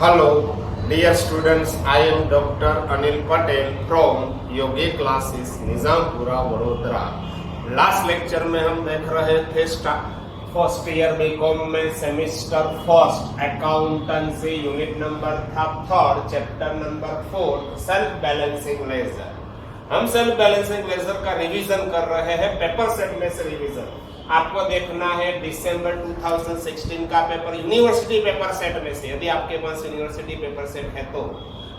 Hello, dear students. I am Dr. Anil Patel from Yogi Classes, Nizampura Vadodara. Last lecture में हम देख रहे थे फर्स्ट ईयर बीकॉम में semester first accountancy unit number था third, chapter number 4 self balancing ledger. हम self balancing ledger का revision कर रहे हैं, पेपर सेट में से रिवीजन आपको देखना है। दिसंबर 2016 का पेपर यूनिवर्सिटी पेपर सेट में से, यदि आपके पास यूनिवर्सिटी पेपर सेट है तो,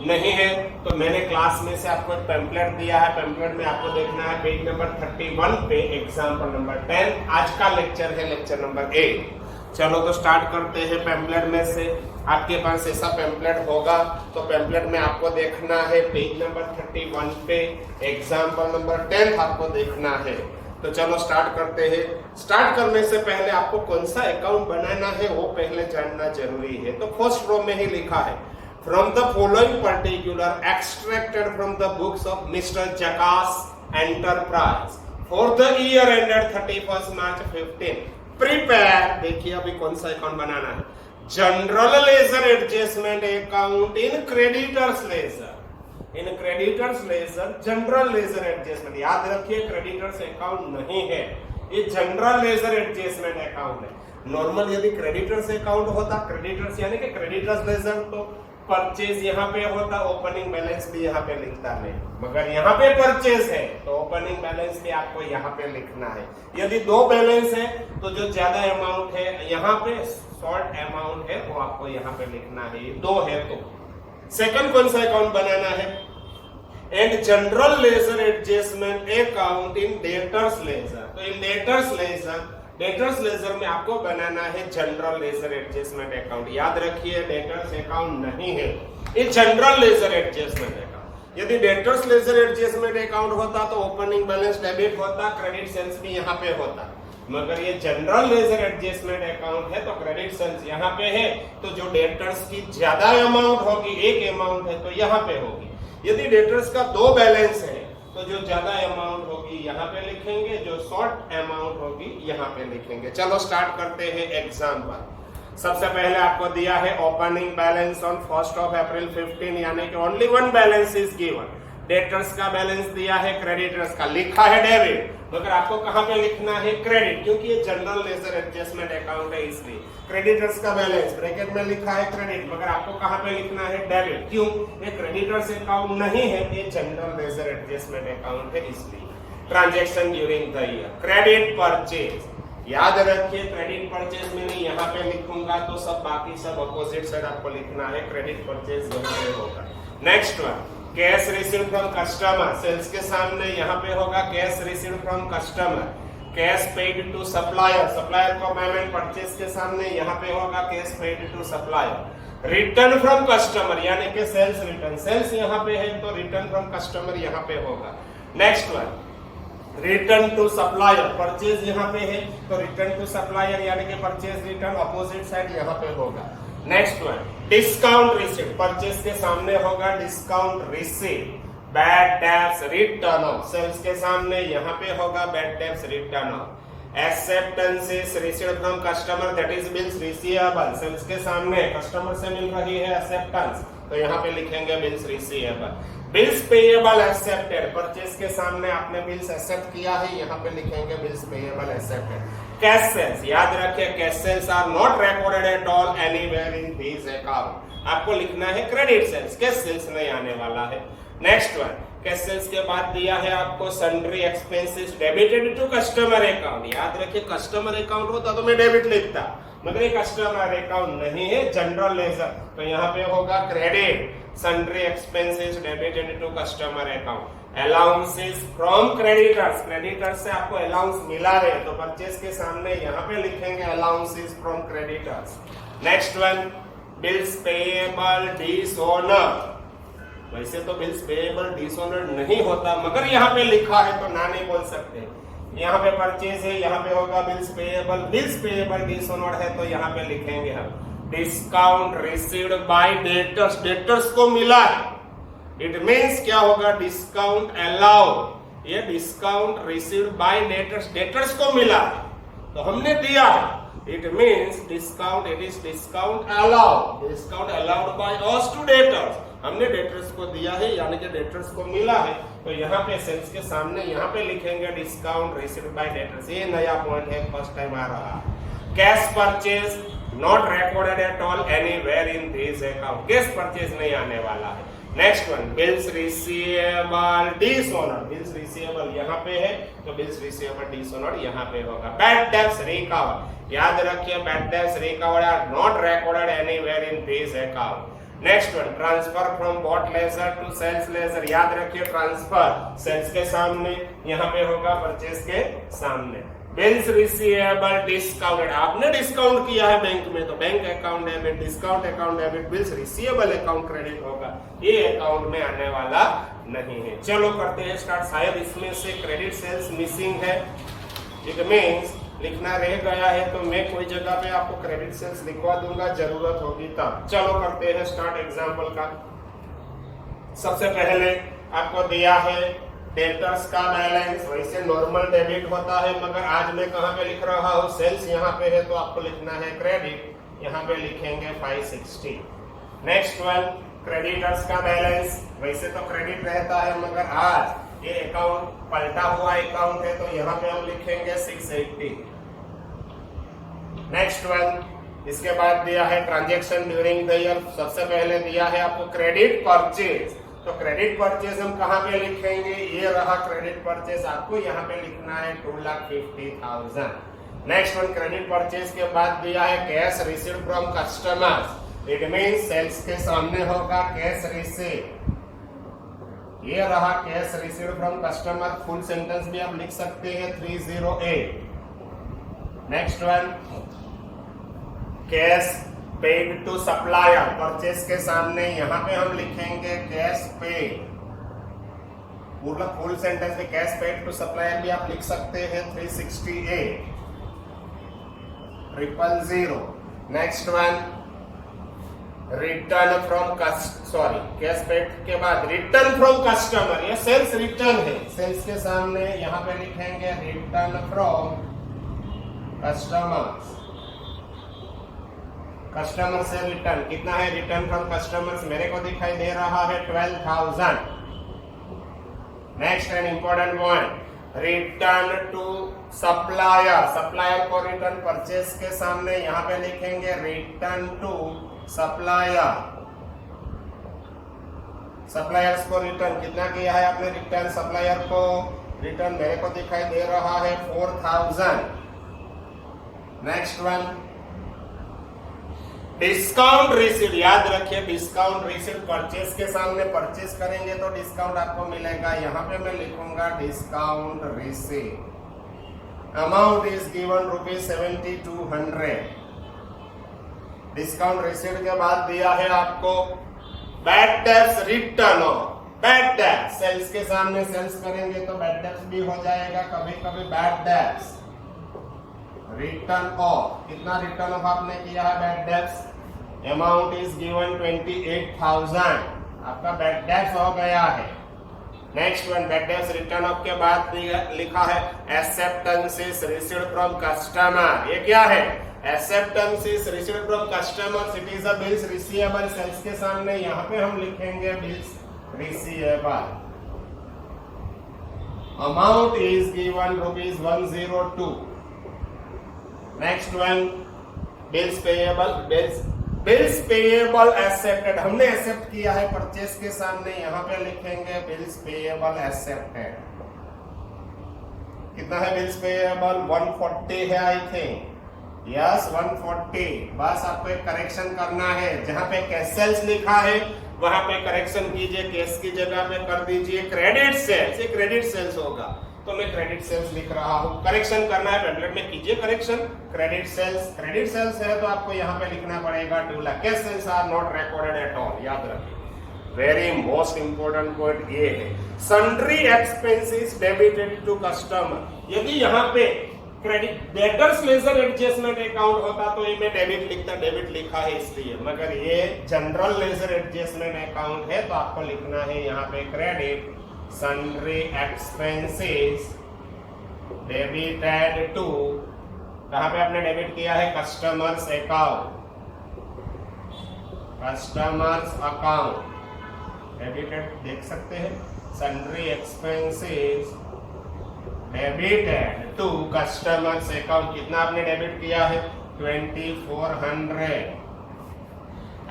नहीं है तो मैंने क्लास में से आपको एक पैम्पलेट दिया है। पैम्पलेट में आपको देखना है पेज नंबर 31 पे एग्जाम्पल नंबर 10। आज का लेक्चर है लेक्चर नंबर 8। चलो तो स्टार्ट करते हैं। पैम्पलेट में से आपके पास ऐसा पैम्पलेट होगा तो पैम्पलेट में आपको देखना है पेज नंबर 31 पे एग्जाम्पल नंबर 10 आपको देखना है। तो चलो स्टार्ट करते हैं। स्टार्ट करने से पहले आपको कौन सा अकाउंट बनाना है वो पहले जानना जरूरी है। तो फर्स्ट रो में ही लिखा है, from the following particular extracted from the books of mister Jakas enterprise for the year ended 31 March 15 prepare. देखिए अभी कौन सा अकाउंट बनाना है। General ledger adjustment account in creditors ledger, in creditors ledger general ledger adjustment. याद रखिए creditors account नहीं है, ये जनरल लेजर एडजस्टमेंट अकाउंट है। नॉर्मल यदि क्रेडिटर्स अकाउंट होता, क्रेडिटर्स यानी कि क्रेडिटर्स लेजर, तो परचेज यहाँ पे होता, ओपनिंग बैलेंस भी यहाँ पे लिखता नहीं। मगर यहाँ पे परचेज है तो ओपनिंग बैलेंस भी आपको यहाँ पे लिखना है। यदि दो बैलेंस है तो जो ज्यादा अमाउंट है यहाँ पे शॉर्ट अमाउंट है वो आपको यहाँ पे लिखना है। ये दो है तो सेकंड कौन सा अकाउंट बनाना है, and general ledger adjustment account in debtors ledger. तो इन डेटर्स लेजर में आपको बनाना है जनरल लेजर एडजस्टमेंट अकाउंट। याद रखिए डेटर्स अकाउंट नहीं है, ये जनरल लेजर एडजस्टमेंट अकाउंट। यदि डेटर्स लेजर एडजस्टमेंट अकाउंट होता तो ओपनिंग बैलेंस डेबिट होता, क्रेडिट सेल्स भी यहाँ पे होता। मगर ये जनरल लेजर एडजस्टमेंट अकाउंट है तो क्रेडिट सेल्स यहाँ पे है, तो जो डेटर्स की ज्यादा अमाउंट होगी, एक अमाउंट है तो यहाँ पे होगी। यदि डेटर्स का दो बैलेंस है तो जो ज्यादा अमाउंट होगी यहाँ पे लिखेंगे, जो शॉर्ट अमाउंट होगी यहाँ पे लिखेंगे। चलो स्टार्ट करते हैं एग्जाम्पल। सबसे पहले आपको दिया है ओपनिंग बैलेंस ऑन 1 अप्रैल 15, यानी कि only one balance is given. Debtors का बैलेंस दिया है, क्रेडिटर्स का लिखा है डेबिट, मगर आपको कहां पे लिखना है क्रेडिट, क्योंकि ये जनरल लेजर एडजस्टमेंट अकाउंट है इसलिए। क्रेडिटर्स का बैलेंस ब्रैकेट में लिखा है क्रेडिट, मगर आपको कहां पे लिखना है डेबिट। क्यों? ये क्रेडिटर्स अकाउंट नहीं है, ये जनरल लेजर एडजस्टमेंट अकाउंट है इसलिए। Transaction during the year, credit purchase. याद रखिए क्रेडिट परचेज में नहीं यहाँ पे लिखूंगा तो सब बाकी सब अपोजिट साइड आपको लिखना है, क्रेडिट परचेज यहाँ पे होगा। Next one, cash received from customer. Sales के सामने यहाँ पे होगा cash received from customer. Cash paid to supplier, supplier को पेमेंट परचेज के सामने यहाँ पे होगा cash paid to supplier. Return from customer यानी कि सेल्स रिटर्न, सेल्स यहाँ पे है तो रिटर्न फ्रॉम कस्टमर यहाँ पे होगा। Next one, return to supplier, purchase यहाँ पे है तो रिटर्न टू सप्लायर यानी कि परचेज रिटर्न अपोजिट साइड यहाँ पे होगा। Next one, discount received, purchase के सामने होगा discount received. Bad debts return off, sales के सामने यहाँ पे होगा bad debts return off. Acceptances received from customer that is bills receivable, sales के सामने कस्टमर से मिल रही है एक्सेप्टेंस तो यहाँ पे लिखेंगे bills receivable. Bills payable accepted, purchase के सामने आपने बिल्स एक्सेप्ट किया है यहाँ पे लिखेंगे bills payable accepted. Cash sales, याद रखिए cash sales are not recorded at all anywhere in this account. आपको लिखना है क्रेडिट सेल्स, कैश सेल्स नहीं आने वाला है। नेक्स्ट वन, कैश सेल्स के बाद दिया है आपको sundry expenses debited to customer account. याद रखिए कस्टमर अकाउंट होता तो मैं डेबिट लिखता, मगर ये कस्टमर अकाउंट नहीं है, जनरल लेजर, तो यहाँ पे होगा credit sundry expenses debited to customer account. Allowances from creditors, creditors से आपको अलाउंस मिला है तो परचेज के सामने यहाँ पे लिखेंगे allowances from creditors. Next one, bills payable dishonour. वैसे तो बिल्स पेएबल डिसऑनर नहीं होता, मगर यहाँ पे लिखा है तो ना नहीं बोल सकते। यहाँ पे परचेज है, यहाँ पे होगा बिल्स पेएबल डिसऑनर है तो यहाँ पे लिखेंगे हम discount received by debtors, debtors को मिला है। इट मींस क्या होगा, डिस्काउंट अलाउड, ये discount received by debtors, debtors को मिला है तो हमने दिया है It means discount. It is discount allowed. Discount allowed by us to debtors. हमने डेटर्स को दिया है यानी कि डेटर्स को मिला है, तो यहाँ पे सेल्स के सामने यहाँ पे लिखेंगे डिस्काउंट रिसीव्ड बाय डेटर्स। ये नया पॉइंट है, फर्स्ट टाइम आ रहा। Cash purchase not recorded at all anywhere in this account. Cash purchase नहीं आने वाला है। Next one, bills receivable dishonoured. Bills receivable यहाँ पे है तो बिल्स रिसीवेबल डिसऑनर्ड यहाँ पे होगा। बैड डेब्ट्स रिकवर, याद रखिए bad debts recovered are not recorded anywhere in this account. Next one, transfer from bought ledger to sales ledger, याद रखिए ट्रांसफर सेल्स के सामने यहाँ पे होगा, परचेज के सामने। बिल्स रिसीवेबल डिस्काउंटेड, आपने डिस्काउंट किया है बैंक में तो bank account debit, discount account debit, bills receivable account credit होगा, ये अकाउंट में आने वाला नहीं है। चलो करते हैं स्टार्ट। शायद इसमें से क्रेडिट सेल्स मिसिंग है, इट मींस लिखना रह गया है, तो मैं कोई जगह पे आपको क्रेडिट सेल्स लिखवा दूंगा, जरूरत होगी तब। चलो करते हैं स्टार्ट एग्जांपल का। सबसे पहले आपको दिया है डेटर्स का बैलेंस, वैसे नॉर्मल डेबिट होता है, मगर आज मैं कहां पे लिख रहा हूं, सेल्स यहां पे है तो आपको लिखना है क्रेडिट, यहां पे लिखेंगे 560। नेक्स्ट वन, क्रेडिटर्स का बैलेंस, वैसे तो क्रेडिट रहता है मगर आज ये अकाउंट पलटा हुआ अकाउंट है तो यहां पे हम लिखेंगे 680। नेक्स्ट वन, इसके बाद दिया है ट्रांजैक्शन ड्यूरिंग द ईयर। सबसे पहले दिया है आपको क्रेडिट परचेज, तो क्रेडिट परचेज हम कहां पे लिखेंगे, ये रहा क्रेडिट परचेज, आपको यहाँ पे लिखना है 2,50,000। नेक्स्ट वन, क्रेडिट परचेज के बाद दिया है cash received from customers, it means sales के सामने होगा कैश रिसीव, ये रहा cash received from customer, full sentence भी आप लिख सकते हैं 308। Next one, cash paid to supplier, purchase के सामने यहाँ पे हम लिखेंगे कैश पेड, पूरा फुल सेंटेंस में कैश पेड टू सप्लायर भी आप लिख सकते हैं 368 000। Next one, return from cash paid के बाद रिटर्न फ्रॉम कस्टमर, ये सेल्स रिटर्न है, सेल्स के सामने यहाँ पे लिखेंगे रिटर्न फ्रॉम कस्टमर्स, कस्टमर से रिटर्न, कितना है रिटर्न फ्रॉम कस्टमर्स, मेरे को दिखाई दे रहा है 12,000। Next and important point, return to supplier, supplier को रिटर्न, परचेज के सामने यहाँ पे लिखेंगे रिटर्न टू सप्लायर, सप्लायर्स को रिटर्न, कितना किया है आपने रिटर्न सप्लायर को, रिटर्न मेरे को दिखाई दे रहा है 4,000। नेक्स्ट वन, डिस्काउंट रिसीव, याद रखिए डिस्काउंट रिसीव, परचेज के सामने परचेज करेंगे तो डिस्काउंट आपको मिलेगा, यहाँ पे मैं लिखूंगा discount receive, amount is given ₹7200। Discount receive के बाद दिया है आपको bad debts return off, bad debts sales के सामने सेल्स करेंगे तो बैड डेब्ट्स भी हो जाएगा, कभी कभी बैड डेब्ट्स रिटर्न ऑफ, कितना रिटर्न ऑफ आपने किया है bad debts, amount is given 28,000, आपका बैड डेब्ट्स हो गया है। Next one, bad debts return of के बाद लिखा है एक्सेप्टेंसेस रिसीव्ड फ्रॉम कस्टमर, ये क्या है, acceptances received from customer, it is a bills receivable, sales के सामने यहाँ पे हम लिखेंगे bills receivable, amount is given ₹102। Next one, bills payable, bills payable accepted, हमने एक्सेप्ट किया है परचेज के सामने, यहाँ पे लिखेंगे बिल्स पेएबल एक्सेप्टेड, कितना है बिल्स पेएबल 140 है आई थिंक, यस 140। बस आपको एक करेक्शन करना है, जहां पे कैश सेल्स लिखा है वहां पे करेक्शन कीजिए, कैश की जगह पे कर दीजिए क्रेडिट सेल्स, ये क्रेडिट सेल्स होगा, तो मैं क्रेडिट सेल्स लिख रहा हूं, करेक्शन करना है पेम्पलेट में कीजिए करेक्शन, क्रेडिट सेल्स है तो आपको यहाँ पे लिखना पड़ेगा 2 lakh, cash sales are not recorded at all, याद रखिए। वेरी मोस्ट इंपोर्टेंट पॉइंट ये है, sundry expenses debited to customer, यदि यहाँ पे credit debtors ledger adjustment account होता तो ये मैं डेबिट लिखता, डेबिट लिखा है इसलिए, मगर ये जनरल लेजर एडजस्टमेंट अकाउंट है तो आपको लिखना है यहाँ पे credit sundry expenses debited to कहां पे आपने डेबिट किया है? Customers account, customers account debited, देख सकते हैं sundry expenses debited to customers account. कितना आपने डेबिट किया है? 2400।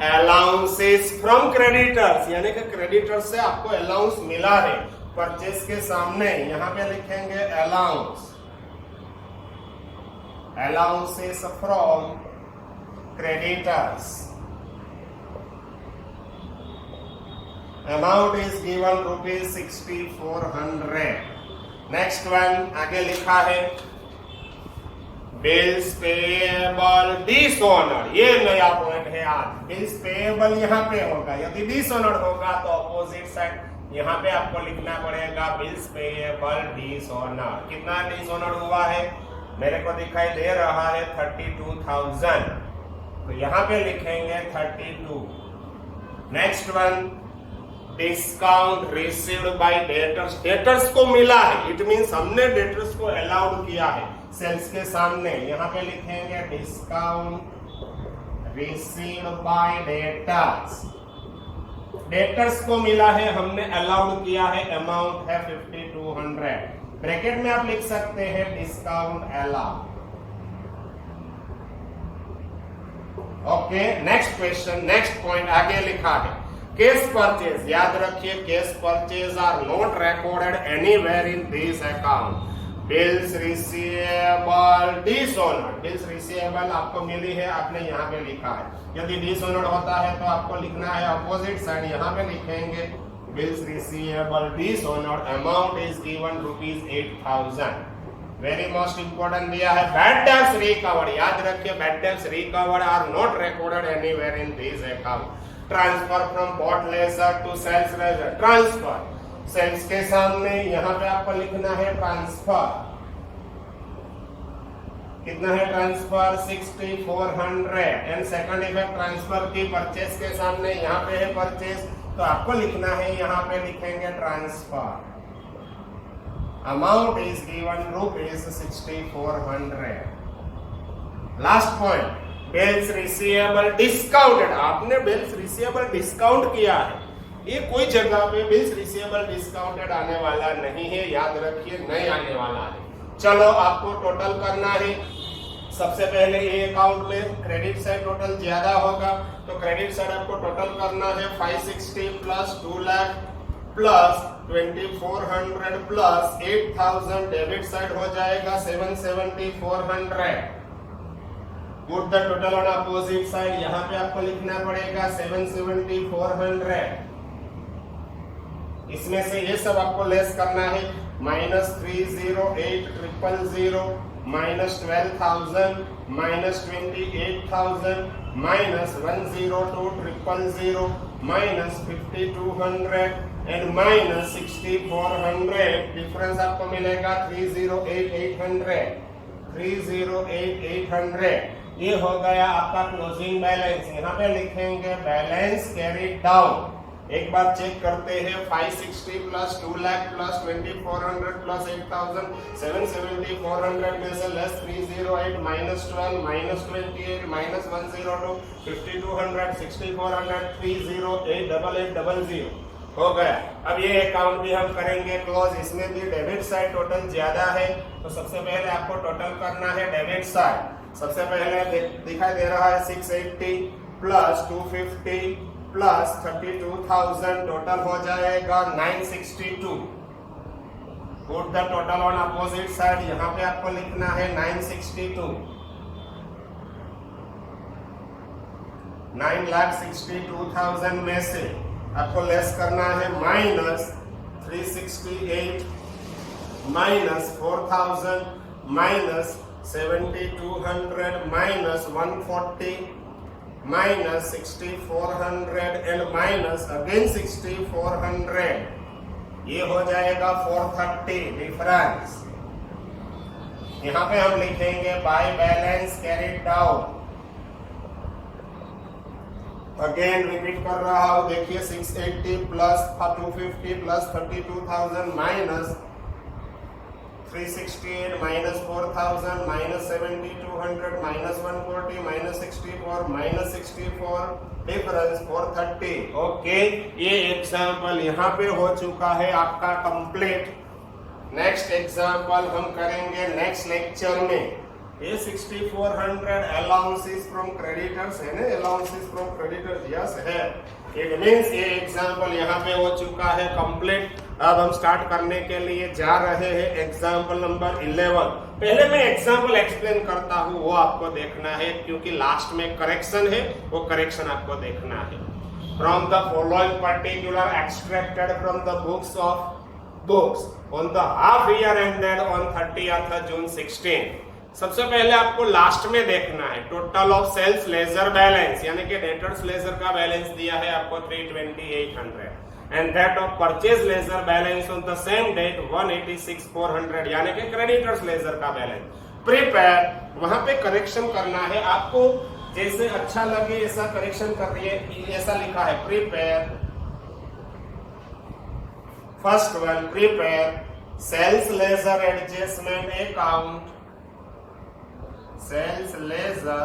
अलाउंसेस फ्रॉम क्रेडिटर्स, यानी कि क्रेडिटर्स से आपको अलाउंस मिला है परचेस के सामने, यहां पे लिखेंगे allowance, allowances from creditors. Amount is given ₹6400। Next one आगे लिखा है बिल्स पेएबल डिसऑनर्ड, ये नया पॉइंट है आज। बिल्स पेएबल यहाँ पे होगा, यदि डिसऑनर्ड होगा तो अपोजिट साइड यहाँ पे आपको लिखना पड़ेगा बिल्स पेएबल डिसऑनर्ड। कितना डिसऑनर्ड हुआ है? मेरे को दिखाई दे रहा है 32,000, तो यहाँ पे लिखेंगे 32। Next one discount received by debtors, debtors को मिला है, इट मींस हमने डेटर्स को अलाउड किया है सेल्स के सामने, यहाँ पे लिखेंगे discount received by debtors. Debtors को मिला है, हमने अलाउड किया है, अमाउंट है 5200। ब्रैकेट में आप लिख सकते हैं discount allowed. Okay, next question, next point आगे लिखा है कैश परचेज। याद रखिए cash purchase are not recorded anywhere in this account. Bills receivable dishonoured, bills receivable आपको मिली है, आपने यहाँ पे लिखा है। यदि डिसऑनर्ड होता है तो आपको लिखना है अपोजिट साइड, यहाँ पे लिखेंगे bills receivable dishonoured, amount is given ₹8000। Very most important दिया है बैड डेब्ट्स रिकवर्ड। याद रखिए bad debts recovered are not recorded anywhere in this account. Transfer from bought ledger to sales ledger, transfer sales के सामने यहाँ पे आपको लिखना है ट्रांसफर। कितना है transfer? 6400। And second effect transfer की परचेस के सामने यहाँ पे है परचेस, तो आपको लिखना है, यहाँ पे लिखेंगे transfer. Amount is given ₹6400। Last point bills receivable discounted, आपने बिल्स रिसीवेबल डिस्काउंट किया है, ये कोई जगह पे बिल्स रिसीवेबल डिस्काउंटेड आने वाला नहीं है, याद रखिए नहीं आने वाला है। चलो आपको टोटल करना है। सबसे पहले ये अकाउंट में क्रेडिट साइड टोटल ज्यादा होगा, तो क्रेडिट साइड आपको टोटल करना है 560 plus 2 lakh plus 2400 plus 8000, debit side हो जाएगा 77400। Put the total on opposite side, यहाँ पे आपको लिखना पड़ेगा 77400। इसमें से ये सब आपको लेस करना है, -308,000, -12,000, -28,000, -102,000, -5200 एंड -6400। डिफरेंस आपको मिलेगा 308,800, 308,800। ये हो गया आपका क्लोजिंग बैलेंस। यहाँ पे लिखेंगे बैलेंस कैरीड डाउन। एक बार चेक करते हैं, 560 प्लस 2 लाख प्लस 2400 प्लस 8000, 77400 में से लेस 308 -12 -28 -102, 5200, 6400, 308,88800 हो गया। अब ये अकाउंट भी हम करेंगे क्लोज। इसमें भी डेबिट साइड टोटल ज्यादा है, तो सबसे पहले आपको टोटल करना है डेबिट साइड। सबसे पहले दिखाई दे रहा है 680 प्लस 250 प्लस 32,000, टोटल हो जाएगा 962। Put the total on opposite side, यहाँ पे आपको लिखना है 962। 9,62,000 में से आपको लेस करना है -368 -4,000 -7,200 -140 -6,400 एंड माइनस अगेन 6,400, ये हो जाएगा 430 डिफरेंस। यहाँ पे हम लिखेंगे by balance carried down. Again repeat कर रहा हूं, देखिए 680 plus 250 plus 32,000 minus 368 minus 4000 minus 7200 minus 140 minus 64 minus 64 difference 430। Okay, ये एग्जाम्पल यहाँ पे हो चुका है आपका कंप्लीट। नेक्स्ट एग्जाम्पल हम करेंगे नेक्स्ट लेक्चर में। ये 6400 अलाउंसेस फ्रॉम क्रेडिटर्स है ना, अलाउंसेस फ्रॉम क्रेडिटर्स यस है। इट मींस ये एग्जाम्पल यहाँ पे हो चुका है कंप्लीट। अब हम स्टार्ट करने के लिए जा रहे हैं एग्जाम्पल नंबर 11। पहले मैं एग्जाम्पल एक्सप्लेन करता हूँ, वो आपको देखना है क्योंकि लास्ट में करेक्शन है, वो करेक्शन आपको देखना है। From the following particular extracted from the books on the half year ended on 30th June 16। सबसे पहले आपको लास्ट में देखना है total of sales ledger balance, यानी कि डेटर्स लेजर का बैलेंस दिया है आपको 32800 and that of purchase ledger balance on the same date 186,400, यानी कि क्रेडिटर्स लेजर का बैलेंस। प्रिपेयर, वहां पे करेक्शन करना है आपको, जैसे अच्छा लगे ऐसा करेक्शन करिए। ऐसा लिखा है prepare, first one prepare sales ledger adjustment account, sales ledger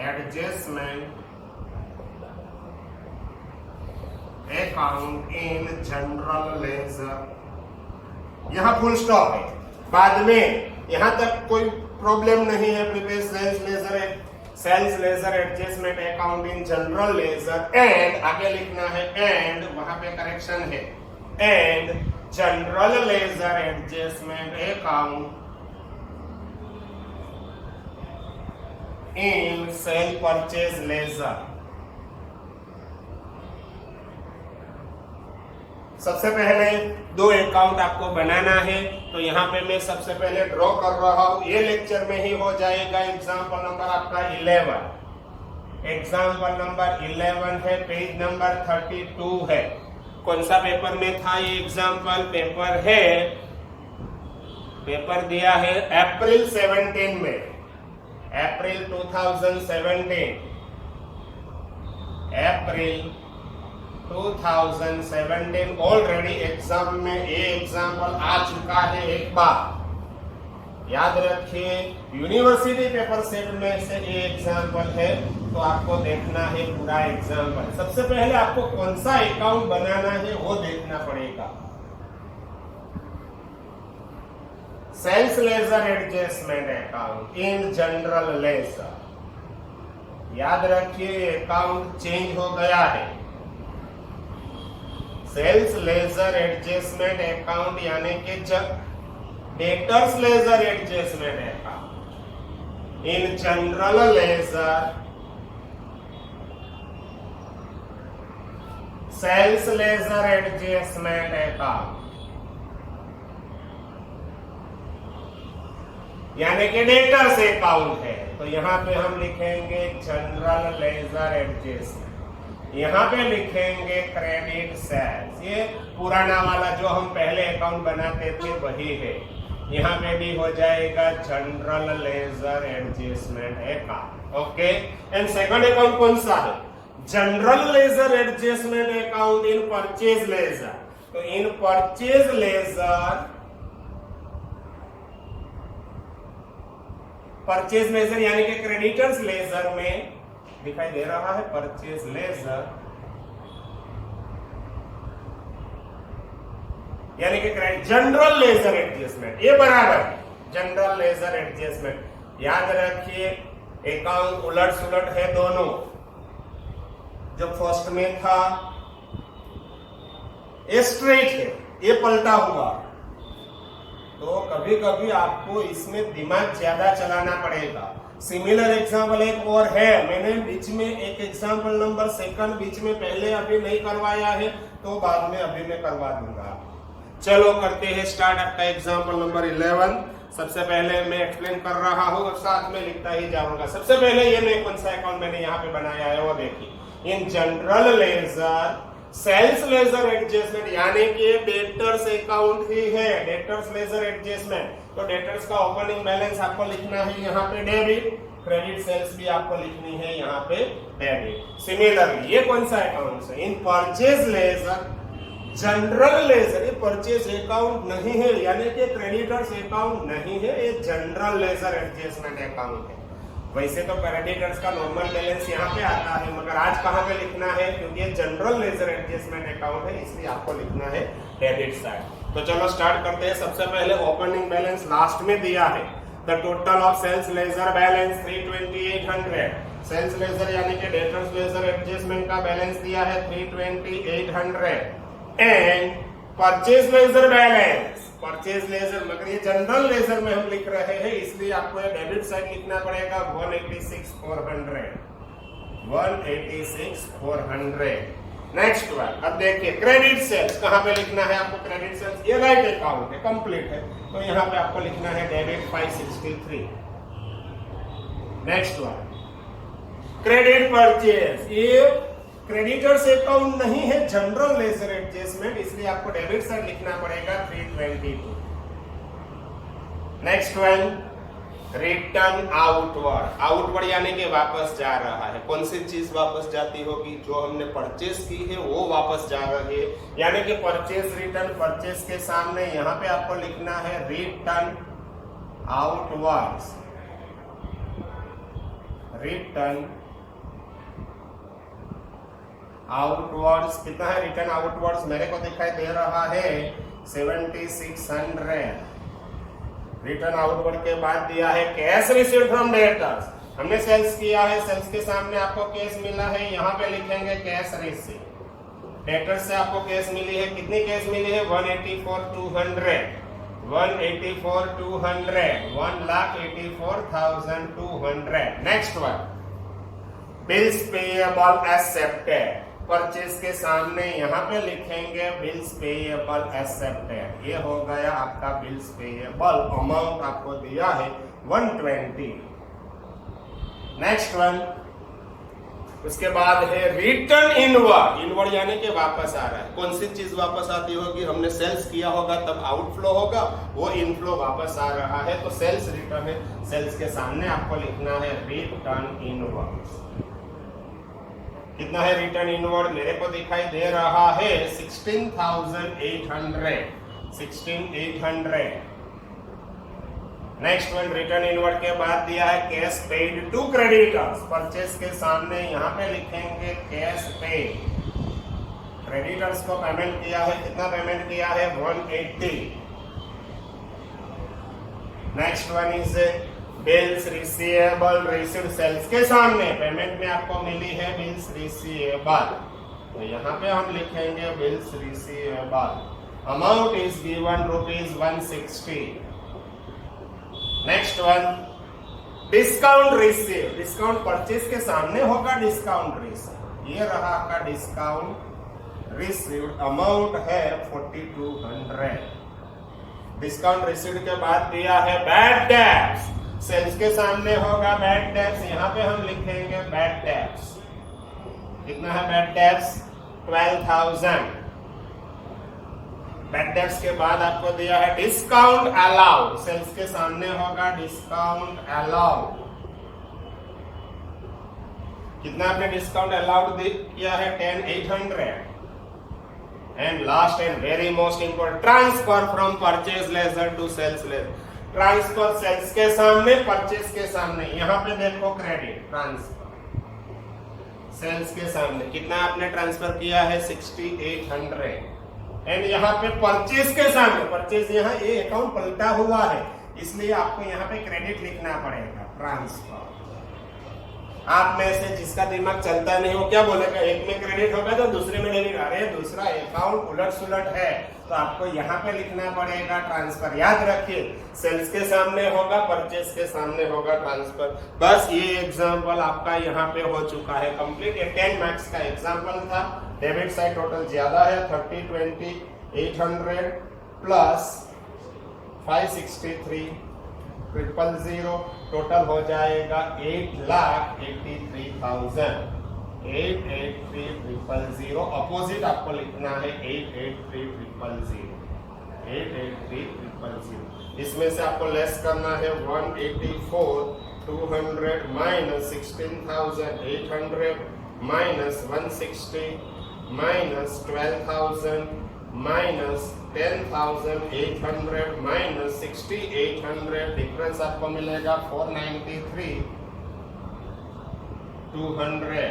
adjustment account in general ledger. यहां फुल स्टॉप है, बाद में यहां तक कोई प्रॉब्लम नहीं है। Prepare sales ledger adjustment account in general ledger and आगे लिखना है एंड, वहां पे करेक्शन है and general ledger adjustment account in sale purchase ledger. सबसे पहले दो अकाउंट आपको बनाना है, तो यहाँ पे मैं सबसे पहले ड्रॉ कर रहा हूं। ये लेक्चर में ही हो जाएगा। एग्जाम्पल नंबर आपका 11, एग्जाम्पल नंबर 11 है, पेज नंबर 32 है। कौन सा पेपर में था ये एग्जाम्पल? पेपर है, पेपर दिया है अप्रैल 17 में, अप्रैल 2017, अप्रैल 2017। ऑलरेडी एग्जाम में ये एग्जाम्पल आ चुका है एक बार, याद रखिए। यूनिवर्सिटी पेपर सेट में से ये एग्जाम्पल है, तो आपको देखना है पूरा एग्जाम्पल। सबसे पहले आपको कौन सा अकाउंट बनाना है वो देखना पड़ेगा। Sales ledger adjustment account in general ledger, याद रखिए अकाउंट चेंज हो गया है। सेल्स लेजर एडजस्टमेंट अकाउंट यानी कि debtors ledger adjustment account in general ledger, sales ledger adjustment account यानी कि डेटर्स अकाउंट है, तो यहाँ पे हम लिखेंगे जनरल लेजर एडजस्टमेंट, यहाँ पे लिखेंगे क्रेडिट सेल्स। ये पुराना वाला जो हम पहले अकाउंट बनाते थे वही है, यहाँ पे भी हो जाएगा general ledger adjustment account. Okay, and second account कौन सा है? General ledger adjustment account in purchase ledger. तो in purchase ledger, purchase ledger यानी कि क्रेडिटर्स लेजर में दिखाई दे रहा है परचेज लेजर, यानी कि जनरल लेजर एडजस्टमेंट, ये बराबर जनरल लेजर एडजस्टमेंट। याद रखिए अकाउंट उलट सुलट है दोनों, जो फर्स्ट में था ये स्ट्रेट है, ये पलटा हुआ, तो कभी कभी आपको इसमें दिमाग ज्यादा चलाना पड़ेगा। सिमिलर एग्जाम्पल एक और है, मैंने बीच में एक एग्जाम्पल नंबर सेकंड बीच में पहले अभी नहीं करवाया है, तो बाद में अभी मैं करवा दूंगा। चलो करते हैं स्टार्ट आपका एग्जाम्पल नंबर 11। सबसे पहले मैं एक्सप्लेन कर रहा हूँ और साथ में लिखता ही जाऊंगा। सबसे पहले ये मैं कौन सा अकाउंट मैंने यहाँ पे बनाया है वो देखिए। In general ledger sales ledger adjustment यानी कि डेटर्स अकाउंट ही है, डेटर्स लेजर एडजस्टमेंट। तो डेटर्स का ओपनिंग बैलेंस आपको लिखना है यहाँ पे डेबिट, क्रेडिट सेल्स भी आपको लिखनी है यहाँ पे डेबिट। सिमिलरली ये कौन सा अकाउंट है? इन परचेज लेजर जनरल लेजर, ये परचेज अकाउंट नहीं है, यानी कि क्रेडिटर्स अकाउंट नहीं है, ये जनरल लेजर एडजस्टमेंट अकाउंट है। वैसे तो क्रेडिटर्स का नॉर्मल बैलेंस यहाँ पे आता है, मगर आज कहाँ पे लिखना है, क्योंकि ये जनरल लेजर एडजस्टमेंट अकाउंट है, इसलिए आपको लिखना है डेबिट साइड। तो चलो स्टार्ट करते हैं। सबसे पहले ओपनिंग बैलेंस लास्ट में दिया है। The total of sales ledger balance 32800। Sales ledger यानी कि डेटर्स लेजर एडजस्टमेंट का बैलेंस दिया है 32800 and purchase ledger balance, purchase ledger, मगर ये जनरल लेजर में हम लिख रहे हैं, इसलिए आपको ये डेबिट साइड लिखना पड़ेगा 186,400। 186,400। नेक्स्ट वन, अब देखिए क्रेडिट सेल्स कहां पे लिखना है आपको। क्रेडिट सेल्स ये राइट अकाउंट है, कंप्लीट है, तो यहां पे आपको लिखना है debit 563। Next one, credit purchase, ये क्रेडिटर्स अकाउंट नहीं है, जनरल लेजर एडजस्टमेंट, इसलिए आपको डेबिट साइड लिखना पड़ेगा 322। Next one, return outward, outward यानी कि वापस जा रहा है। कौन सी चीज वापस जाती होगी, जो हमने परचेज की है वो वापस जा रही है, यानी कि परचेज रिटर्न, परचेज के सामने यहाँ पे आपको लिखना है रिटर्न आउटवर्ड्स। रिटर्न आउटवर्ड्स कितना है, रिटर्न आउटवर्ड्स मेरे को दिखाई दे रहा है 7600। रिटर्न आउटवर्ड के बाद दिया है कैश रिसीव्ड फ्रॉम डेटर्स, हमने सेल्स किया है, सेल्स के सामने आपको कैश मिला है, यहाँ पे लिखेंगे कैश रिसीव। डेटर्स से आपको कैश मिली है, कितनी कैश मिली है 184,200। 184,200, 1,84,200। Next one, bills payable accepted, purchase के सामने यहाँ पे लिखेंगे बिल्स पेएबल एक्सेप्टेड। ये हो गया आपका बिल्स पेएबल, अमाउंट आपको दिया है 120। नेक्स्ट वन, उसके बाद है रिटर्न इनवर्ड, इनवर्ड यानी कि वापस आ रहा है। कौन सी चीज वापस आती होगी, हमने सेल्स किया होगा तब आउटफ्लो होगा, वो इनफ्लो वापस आ रहा है, तो सेल्स रिटर्न है, सेल्स के सामने आपको लिखना है रिटर्न इनवर्ड। कितना है रिटर्न इनवर्ड, मेरे को दिखाई दे रहा है 16,800। 16,800। नेक्स्ट वन, रिटर्न इनवर्ड के बाद दिया है cash paid to creditors, purchase के सामने यहाँ पे लिखेंगे कैश पेड। क्रेडिटर्स को पेमेंट किया है, कितना पेमेंट किया है 180। Next one is bills receivable received, sales के सामने पेमेंट में आपको मिली है बिल्स रिसीवेबल, तो यहाँ पे हम लिखेंगे bills receivable. Amount is given ₹160। Next one, discount receive, discount purchase के सामने होगा डिस्काउंट रिसीव, ये रहा आपका डिस्काउंट रिसीव्ड, अमाउंट है 4200। डिस्काउंट रिसीव्ड के बाद दिया है बैड डेब्ट्स, सेल्स के सामने होगा बैड डेब्ट्स, यहाँ पे हम लिखेंगे बैड डेब्ट्स। कितना है बैड डेब्ट्स 12,000। बैड डेब्ट्स के बाद आपको दिया है डिस्काउंट अलाउड, सेल्स के सामने होगा डिस्काउंट अलाउड। कितना आपने डिस्काउंट अलाउड किया है 10,800। And last and very most important, transfer from purchase ledger to sales ledger, transfer sales के सामने परचेज के सामने, यहाँ पे देखो क्रेडिट ट्रांसफर, सेल्स के सामने कितना आपने ट्रांसफर किया है 6,800। एंड यहाँ पे परचेज के सामने, परचेज यहाँ ये अकाउंट पलटा हुआ है, इसलिए आपको यहाँ पे क्रेडिट लिखना पड़ेगा ट्रांसफर। आप में से जिसका दिमाग चलता नहीं वो क्या बोलेगा, एक में क्रेडिट होगा तो दूसरे में डेबिट, अरे दूसरा अकाउंट उलट सुलट है, तो आपको यहाँ पे लिखना पड़ेगा ट्रांसफर। याद रखिए सेल्स के सामने होगा, परचेज के सामने होगा ट्रांसफर। बस ये एग्जांपल आपका यहाँ पे हो चुका है कंप्लीट। ये 10 मार्क्स का एग्जांपल था। डेबिट साइड टोटल ज्यादा है 30, 20, 800 प्लस 563 000, टोटल हो जाएगा 8,83,000। 8,83,000 अपोजिट आपको लिखना है 8,83,000। 8,83,000 इसमें से आपको लेस करना है 184,200 minus 16,800 minus 160 minus 12,000 minus 10,800 minus 6,800, difference आपको मिलेगा 493 200।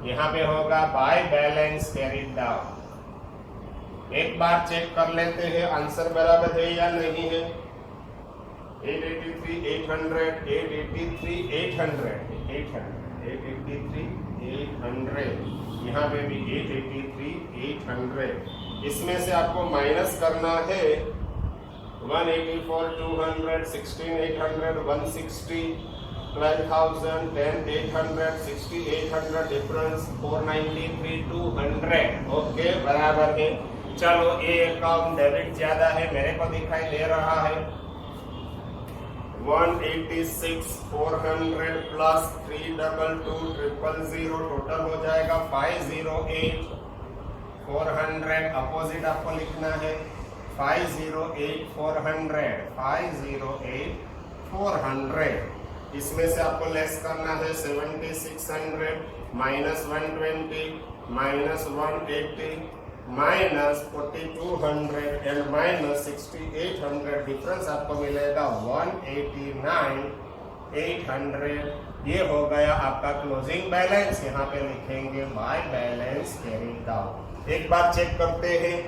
यहाँ पे होगा बाय बैलेंस कैरीड डाउन। एक बार चेक कर लेते हैं आंसर बराबर है या नहीं है। 883 800 883 800 883 800, यहाँ पे भी 883 800। इसमें से आपको माइनस करना है 184 200 16,800 160 12,000 10,800 6,800, डिफरेंस 493 200। ओके, बराबर है। चलो, ये अकाउंट डेबिट ज्यादा है, मेरे को दिखाई दे रहा है। 186 400 प्लस 322 000, टोटल हो जाएगा 508 400। अपोजिट आपको लिखना है 508 400 508 400। इसमें से आपको लेस करना है 7600 minus 120 minus 180 minus 4200 and minus 6800, difference आपको मिलेगा 189 800। ये हो गया आपका क्लोजिंग बैलेंस। यहाँ पे लिखेंगे बाय बैलेंस कैरीड डाउन। एक बार चेक करते हैं।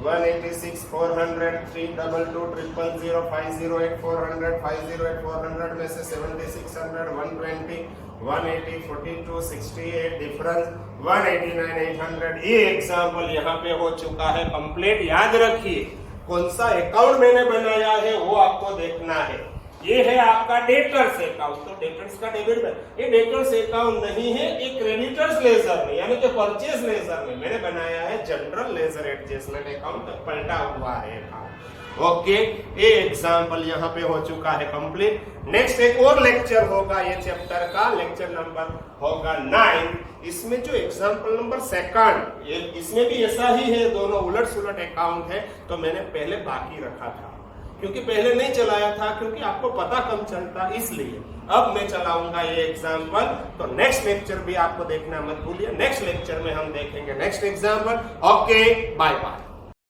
186 400 322 000 508 400 508 400 में से 7600 120 180 42 68, डिफरेंस 189 800। ये एग्जाम्पल यहाँ पे हो चुका है कंप्लीट। याद रखिए कौन सा अकाउंट मैंने बनाया है वो आपको देखना है। ये है आपका डेटर्स अकाउंट, तो डेटर्स का डेबिट में, ये डेटर्स अकाउंट नहीं है, ये क्रेडिटर्स लेजर में यानी कि परचेज लेजर में मैंने बनाया है जनरल लेजर एडजस्टमेंट अकाउंट, पलटा हुआ है अकाउंट। ओके, ये एग्जाम्पल यहाँ पे हो चुका है कंप्लीट। नेक्स्ट एक और लेक्चर होगा, ये चैप्टर का लेक्चर नंबर होगा 9। इसमें जो एग्जाम्पल नंबर सेकंड, ये इसमें भी ऐसा ही है, दोनों उलट सुलट अकाउंट है। तो मैंने पहले बाकी रखा था क्योंकि पहले नहीं चलाया था, क्योंकि आपको पता कम चलता, इसलिए अब मैं चलाऊंगा ये एग्जाम्पल। तो नेक्स्ट लेक्चर भी आपको देखना मत भूलिए। नेक्स्ट लेक्चर में हम देखेंगे next example. Okay, bye bye.